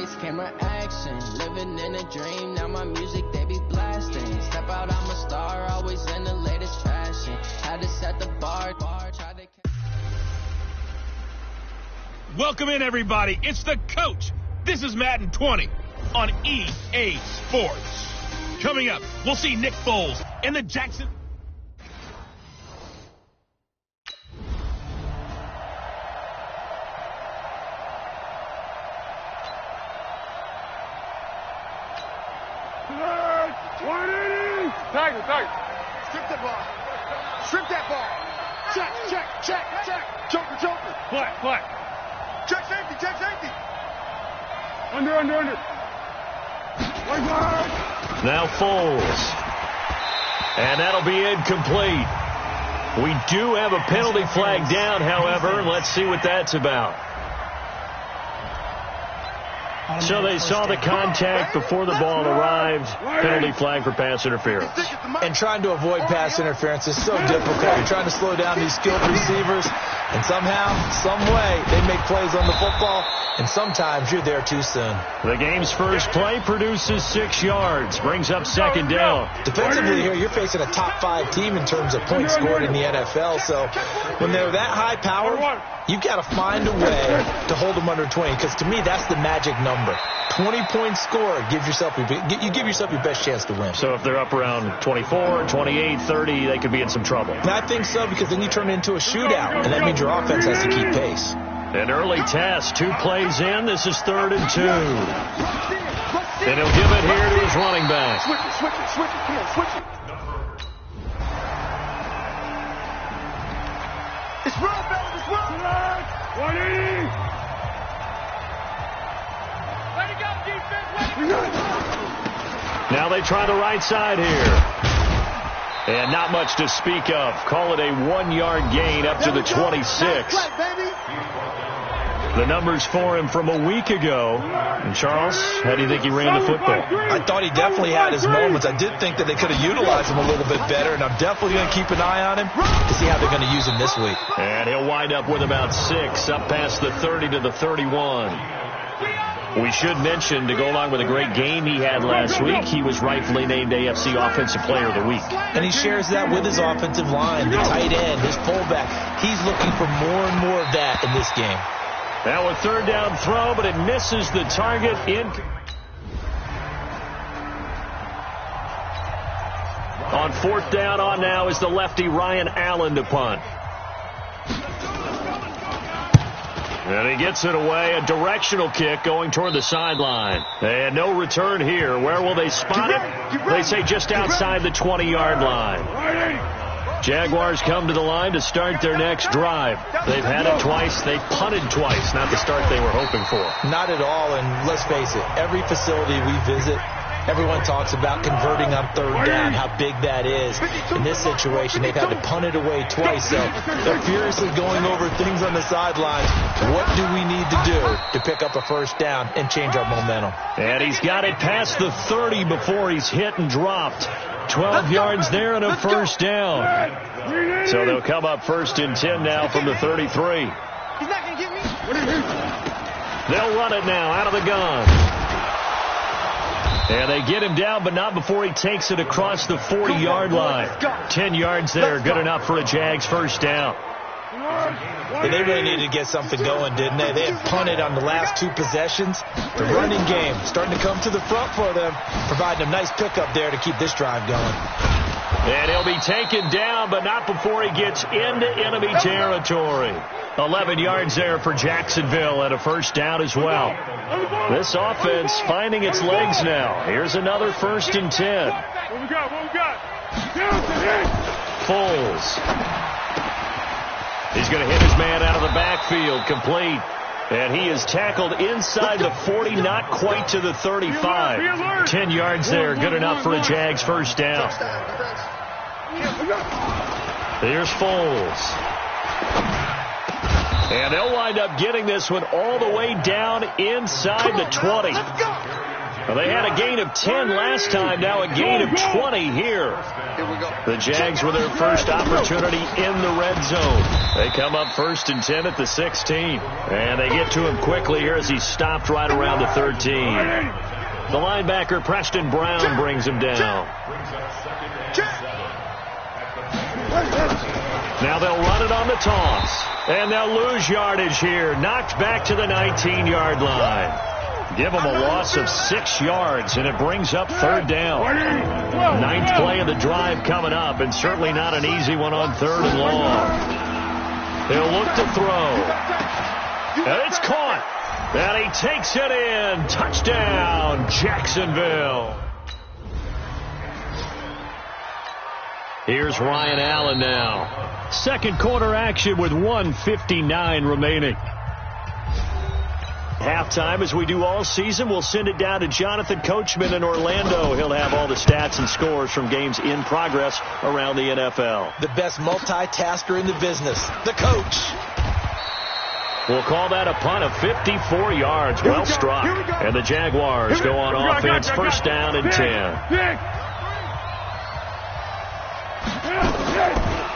lights, camera, action. Living in a dream, now my music, they be blasting. Step out, I'm a star, always in the latest fashion. Had to set the bar, try to... Welcome in, everybody. It's the coach. This is Madden 20 on EA Sports. Coming up, we'll see Nick Foles and the Jackson... Tiger. Strip that ball. Strip that ball. Check. Joker. Flat. Check safety. Under. Now Foles. And that'll be incomplete. We do have a penalty flag down, however. Let's see what that's about. So they saw the contact before the ball arrived. Penalty flag for pass interference. And trying to avoid pass interference is so difficult. You're trying to slow down these skilled receivers, and somehow, some way, they make plays on the football, and sometimes you're there too soon. The game's first play produces 6 yards, brings up second down. Defensively here, you're facing a top 5 team in terms of points scored in the NFL, so when they're that high powered, you've got to find a way to hold them under 20, because to me, that's the magic number. 20-point score gives yourself your best chance to win. So if they're up around 24, 28, 30, they could be in some trouble. And I think so, because then you turn it into a shootout, and that means your offense has to keep pace. An early test, 2 plays in. This is 3rd and 2. And he'll give it here to his running back. Switch it. Come on, switch it. It's real, fellas. It's real. 180. Let it go, defense. Now they try the right side here. And not much to speak of. Call it a 1-yard gain up to the 26. The numbers for him from a week ago. And Charles, how do you think he ran the football? I thought he definitely had his moments. I did think that they could have utilized him a little bit better, and I'm definitely going to keep an eye on him to see how they're going to use him this week. And he'll wind up with about 6, up past the 30 to the 31. We should mention, to go along with a great game he had last week, he was rightfully named AFC Offensive Player of the Week. And he shares that with his offensive line, the tight end, his fullback. He's looking for more and more of that in this game. Now a 3rd down throw, but it misses the target. On 4th down on now is the lefty Ryan Allen to punt. And he gets it away, a directional kick going toward the sideline. And no return here. Where will they spot it? They say just outside the 20-yard line. Jaguars come to the line to start their next drive. They've had it twice. They've punted twice. Not the start they were hoping for. Not at all, and let's face it, every facility we visit, everyone talks about converting on 3rd down, how big that is. In this situation, they've had to punt it away twice, so they're furiously going over things on the sidelines. What do we need to do to pick up a 1st down and change our momentum? And he's got it past the 30 before he's hit and dropped. 12 yards there and a 1st down. So they'll come up 1st and 10 now from the 33. He's not going to get me. They'll run it now out of the gun. And they get him down, but not before he takes it across the 40-yard line. 10 yards there, good enough for a Jags 1st down. They really needed to get something going, didn't they? They had punted on the last 2 possessions. The running game starting to come to the front for them, providing a nice pickup there to keep this drive going. And he'll be taken down, but not before he gets into enemy territory. 11 yards there for Jacksonville and a 1st down as well. This offense finding its legs now. Here's another 1st and 10. What we got? Foles. He's going to hit his man out of the backfield, complete. And he is tackled inside the 40, not quite to the 35. 10 yards there, good enough for a Jags 1st down. Here's Foles. And they'll wind up getting this one all the way down inside the 20. Well, they had a gain of 10 last time, now a gain of 20 here. The Jags with their first opportunity in the red zone. They come up 1st and 10 at the 16. And they get to him quickly here as he's stopped right around the 13. The linebacker, Preston Brown, brings him down. Now they'll run it on the toss. And they'll lose yardage here. Knocked back to the 19-yard line. Give them a loss of 6 yards, and it brings up 3rd down. 9th play of the drive coming up, and certainly not an easy one on 3rd and long. He'll look to throw. And it's caught. And he takes it in. Touchdown, Jacksonville. Here's Ryan Allen now. Second quarter action with 1:59 remaining. Halftime, as we do all season, we'll send it down to Jonathan Coachman in Orlando. He'll have all the stats and scores from games in progress around the NFL. The best multitasker in the business, the coach. We'll call that a punt of 54 yards. Well struck. And the Jaguars go on offense, 1st down and 10.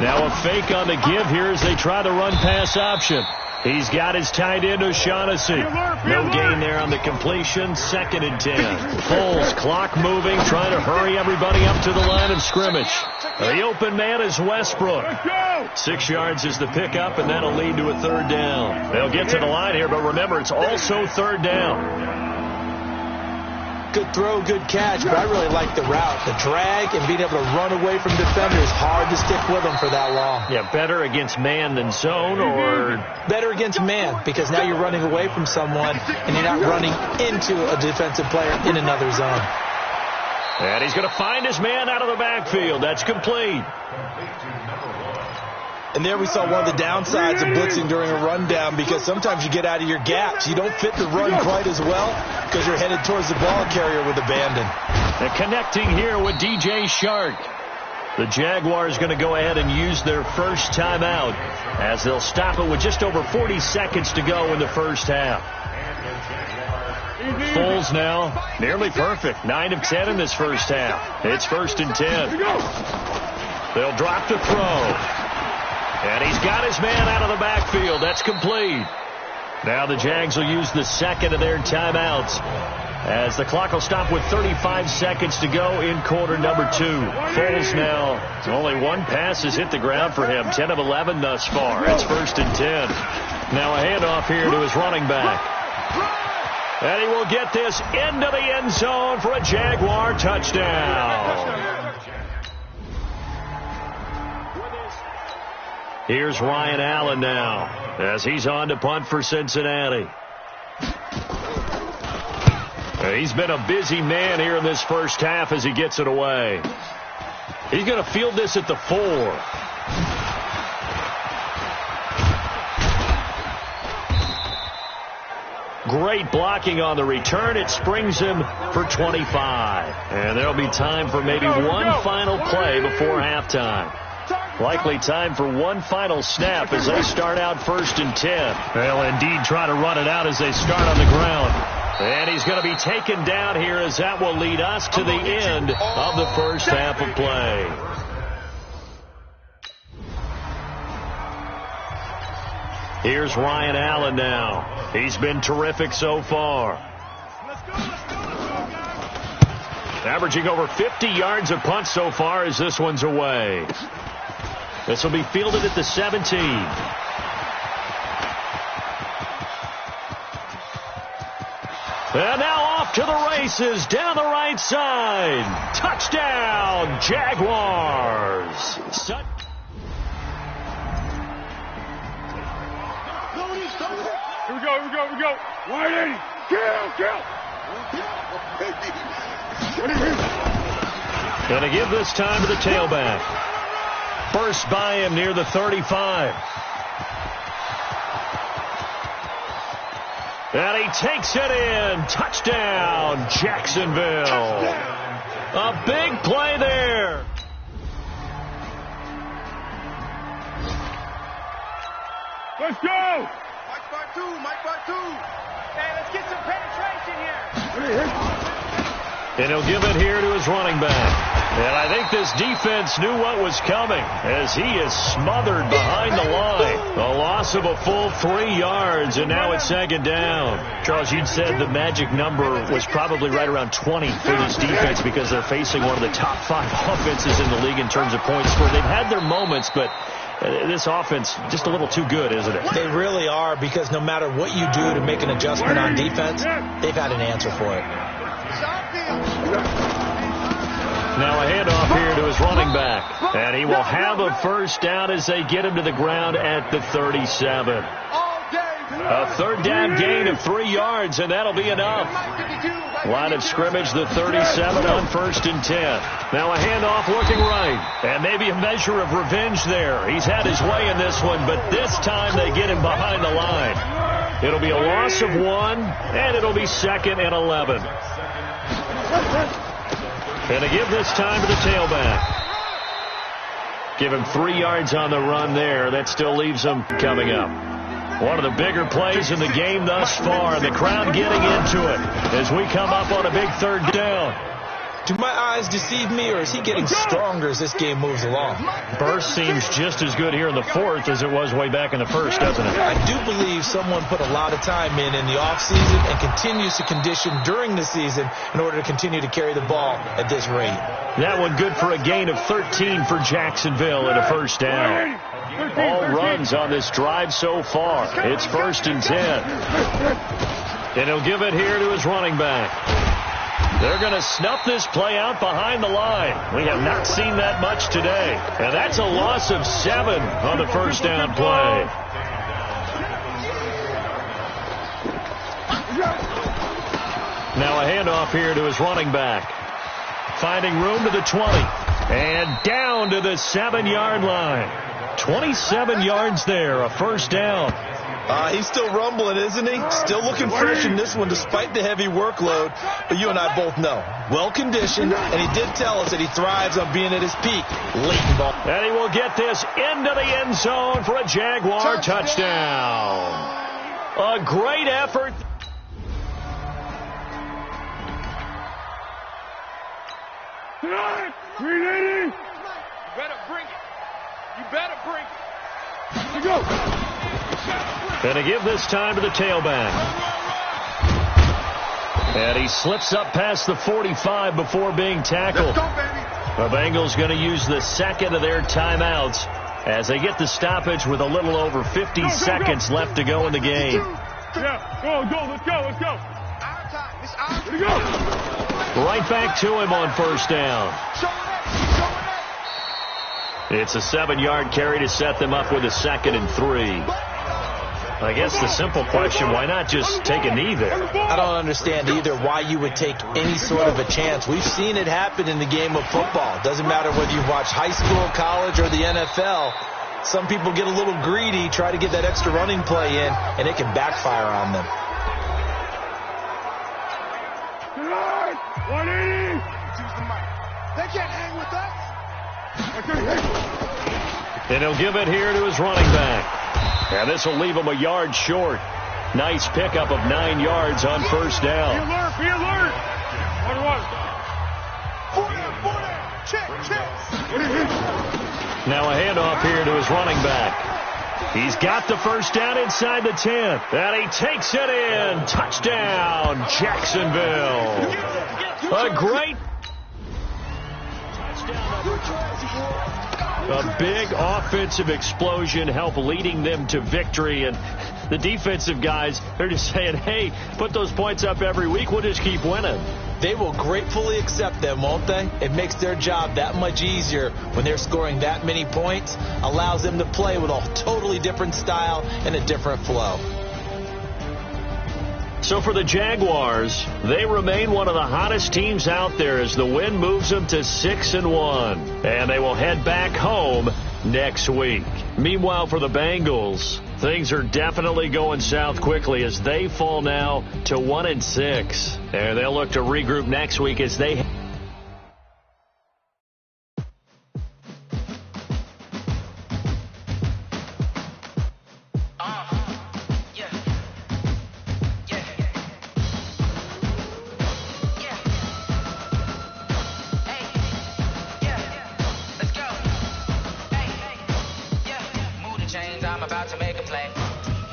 Now a fake on the give here as they try the run-pass option. He's got his tight end, O'Shaughnessy. No gain there on the completion. 2nd and 10. Foles, clock moving, trying to hurry everybody up to the line of scrimmage. The open man is Westbrook. 6 yards is the pickup, and that'll lead to a 3rd down. They'll get to the line here, but remember, it's also 3rd down. Good throw, good catch, but I really like the route. The drag and being able to run away from defenders. Hard to stick with them for that long. Yeah, better against man than zone, or? Better against man, because now you're running away from someone and you're not running into a defensive player in another zone. And he's going to find his man out of the backfield. That's complete. And there we saw one of the downsides of blitzing during a rundown, because sometimes you get out of your gaps. You don't fit the run quite as well because you're headed towards the ball carrier with abandon. And connecting here with DJ Shark. The Jaguars going to go ahead and use their first timeout as they'll stop it with just over 40 seconds to go in the first half. Foles now, nearly perfect. 9 of 10 in this first half. It's 1st and 10. They'll drop to throw. And he's got his man out of the backfield. That's complete. Now the Jags will use the 2nd of their timeouts as the clock will stop with 35 seconds to go in quarter number 2. Foles now, only one pass has hit the ground for him. 10 of 11 thus far. It's 1st and 10. Now a handoff here to his running back. And he will get this into the end zone for a Jaguar touchdown. Here's Ryan Allen now as he's on to punt for Cincinnati. He's been a busy man here in this first half as he gets it away. He's going to field this at the 4. Great blocking on the return. It springs him for 25. And there'll be time for maybe one final play before halftime. Likely time for one final snap as they start out 1st and 10. They'll indeed try to run it out as they start on the ground. And he's going to be taken down here as that will lead us to the end of the first half of play. Here's Ryan Allen now. He's been terrific so far. Averaging over 50 yards a punt so far as this one's away. This will be fielded at the 17. And now off to the races down the right side. Touchdown, Jaguars. Here we go. 180. Kill. Gonna give this time to the tailback. Burst by him near the 35. And he takes it in. Touchdown, Jacksonville. A big play there. Let's go. Mike Part 2. Hey, let's get some penetration here. And he'll give it here to his running back. And I think this defense knew what was coming as he is smothered behind the line. A loss of a full 3 yards, and now it's second down. Charles, you'd said the magic number was probably right around 20 for this defense because they're facing one of the top 5 offenses in the league in terms of points scored. They've had their moments, but this offense just a little too good, isn't it? They really are, because no matter what you do to make an adjustment on defense, they've had an answer for it. Now a handoff here to his running back. And he will have a first down as they get him to the ground at the 37. A third down gain of 3 yards, and that'll be enough. Line of scrimmage, the 37 on 1st and 10. Now a handoff looking right. And maybe a measure of revenge there. He's had his way in this one, but this time they get him behind the line. It'll be a loss of 1, and it'll be 2nd and 11. And to give this time to the tailback. Give him 3 yards on the run there. That still leaves him coming up. One of the bigger plays in the game thus far. The crowd getting into it as we come up on a big third down. Do my eyes deceive me, or is he getting stronger as this game moves along? Burst seems just as good here in the 4th as it was way back in the 1st, doesn't it? I do believe someone put a lot of time in the offseason and continues to condition during the season in order to continue to carry the ball at this rate. That one good for a gain of 13 for Jacksonville and a first down. All runs on this drive so far. It's 1st and 10. And he'll give it here to his running back. They're going to snuff this play out behind the line. We have not seen that much today. And that's a loss of 7 on the first down play. Now a handoff here to his running back. Finding room to the 20. And down to the 7-yard line. 27 yards there, a first down. He's still rumbling, isn't he? Still looking fresh in this one despite the heavy workload. But you and I both know, well-conditioned, and he did tell us that he thrives on being at his peak. Late in ball. And he will get this into the end zone for a Jaguar touchdown. A great effort. You better bring it. You better bring it. Let's go. And to give this time to the tailback. And he slips up past the 45 before being tackled. Let's go, baby. The Bengals going to use the second of their timeouts as they get the stoppage with a little over 50 seconds left to go in the game. Yeah, go, let's go. Our time. It's our time. Right back to him on first down. It's a 7-yard carry to set them up with a 2nd and 3. I guess the simple question, why not just take a knee there? I don't understand either why you would take any sort of a chance. We've seen it happen in the game of football. Doesn't matter whether you watch high school, college, or the NFL. Some people get a little greedy, try to get that extra running play in, and it can backfire on them. 180. They can't hang with us. And he'll give it here to his running back. And this will leave him a yard short. Nice pickup of 9 yards on first down. Be alert. 40. Check. Now a handoff here to his running back. He's got the first down inside the 10. And he takes it in. Touchdown, Jacksonville. A great a big offensive explosion helped leading them to victory. And the defensive guys, they're just saying, hey, put those points up every week. We'll just keep winning. They will gratefully accept them, won't they? It makes their job that much easier when they're scoring that many points. Allows them to play with a totally different style and a different flow. So for the Jaguars, they remain one of the hottest teams out there as the win moves them to 6-1. And they will head back home next week. Meanwhile, for the Bengals, things are definitely going south quickly as they fall now to 1-6. And they'll look to regroup next week as they about to make a play.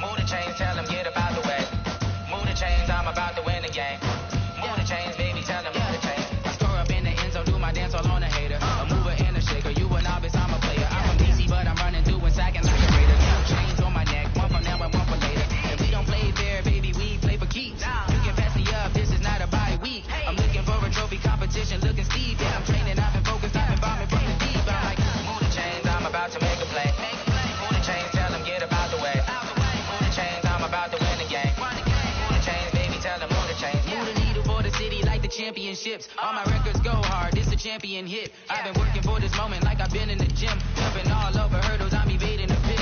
Move the chains, tell them get up out the way. Move the chains, I'm about to win the game. Move the chains, baby, tell them move the chains. I score up in the end zone, do my dance all on a hater. A mover and a shaker, you a novice, I'm a player. I'm from DC, but I'm running through and sacking like a raider. Chains on my neck, one for now and one for later. And we don't play fair, baby, we play for keeps. You can pass me up, this is not a bye week. I'm looking for a trophy competition, looking steep. Yeah, I'm training, I've been focused, I've been bombing from the deep. I'm like, move the chains, I'm about to make a play. Move the chains, tell them get up out the way. Move the chains, I'm about to win the game. Move the chains, baby, tell them move the chains. Move the needle for the city like the championships. All my records go hard, this a champion hit. I've been working for this moment like I've been in the gym. Jumping all over hurdles, I'm evading the pit.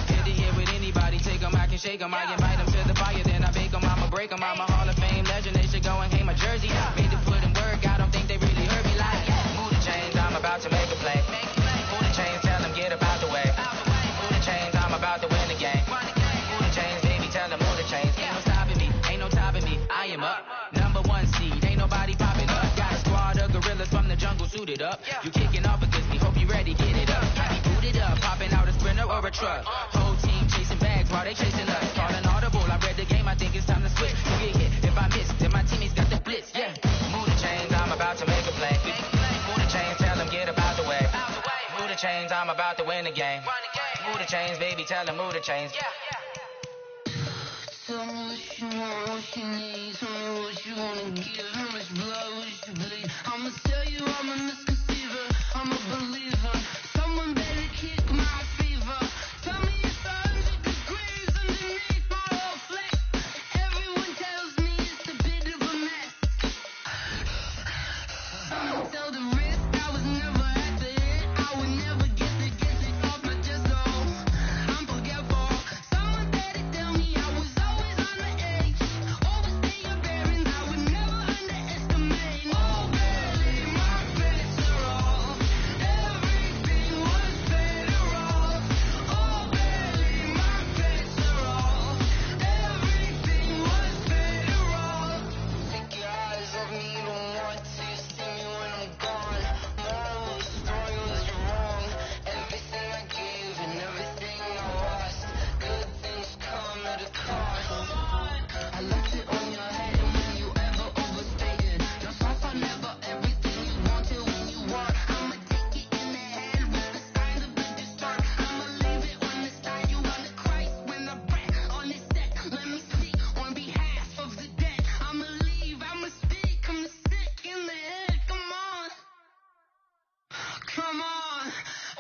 Here to here with anybody, take them, I can shake them. I invite them to the fire, then I bake them, I'ma break them. I'm a Hall of Fame legend, they should go and hang my jersey. Made to put in work, I don't think they really heard me like. Move the chains, I'm about to make a play. Move the chains, tell them get up out the way. Move the chains, I'm about to win the game. Move the chains, baby, tell them move the chains. Ain't no stopping me, ain't no topping me, I am up. Number one seed, ain't nobody popping up. Got a squad of gorillas from the jungle suited up. You kicking off against me, hope you ready, get it up. I be booted up, popping out a sprinter or a truck. Whole team chasing bags while they chasing us. Calling audible, I read the game, I think it's time to switch. You get hit, if I miss, then my teammates got the blitz, yeah. Move the chains, I'm about to make a play. Move the chains, tell them get up out the way. Move the chains, I'm about to win the game. Move the chains, baby, tell them move the chains. Tell me what you want, what you need. Tell me what you wanna give. How much blood would you bleed? I'ma tell you I'm a misconceiver. I'm a believer. Someone better kick my fever. Tell me it's 100 degrees underneath my whole flesh. Everyone tells me it's a bit of a mess. Someone tell the risk I was never at the hit. I would never get it off my chest though. I'm forgetful. Someone better tell me I was always on the edge. Overstay your bearings, I would never underestimate. Oh baby, my bets are off. Everything was better off. Oh baby, my bets are off. Everything was better off. Take your eyes off me, don't want to see me when I'm gone. Moral of the story was you're wrong. Everything I gave and everything I lost. Good things come at a cost. I left it on your head and when you ever overstated. Your thoughts are never everything you wanted when you want. I'ma take it in the head with the signs of the distort. I'ma leave it on the side. You on the Christ when I break on this set. Let me speak on behalf of the dead. I'ma leave, I'ma speak. I'm sick in the head. Come on. Come on.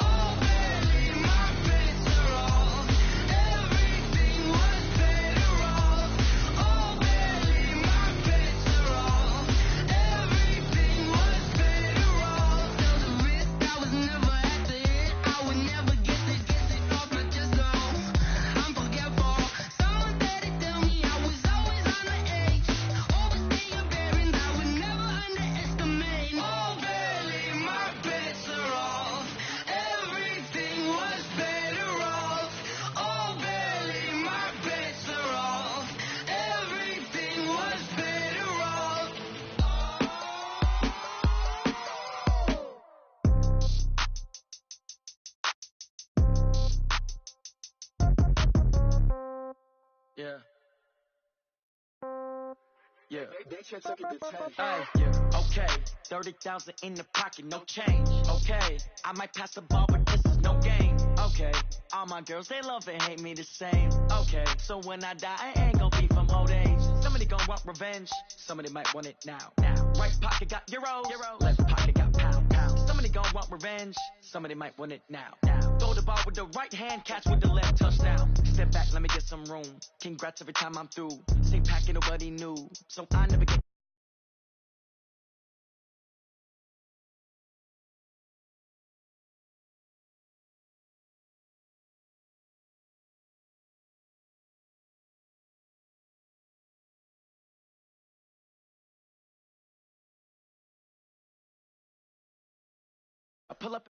Oh baby, my bets are off. Everything was better off. Oh baby, my bets are off. Everything was better off. Tell the risk I was never at the hit. I would never get it off my chest though. I'm forgetful. Someone better tell me I was always on the edge. Overstay your bearings, I would never underestimate. Oh baby, my bets are off. Everything was better off. Oh baby, my bets are off. Everything was better off. Yeah. Yeah. Yeah. Okay. 30,000 in the pocket, no change. Okay. I might pass the ball, but this is no game. Okay. All my girls, they love and hate me the same. Okay. So when I die, I ain't gonna be from old age. Somebody gonna want revenge. Somebody might want it now. Right pocket got euros. Left pocket got pound. Somebody gonna want revenge. Somebody might want it now. Throw the ball with the right hand, catch with the left, touchdown. Step back, let me get some room. Congrats every time I'm through. Stay packing, nobody knew. So I never get. I pull up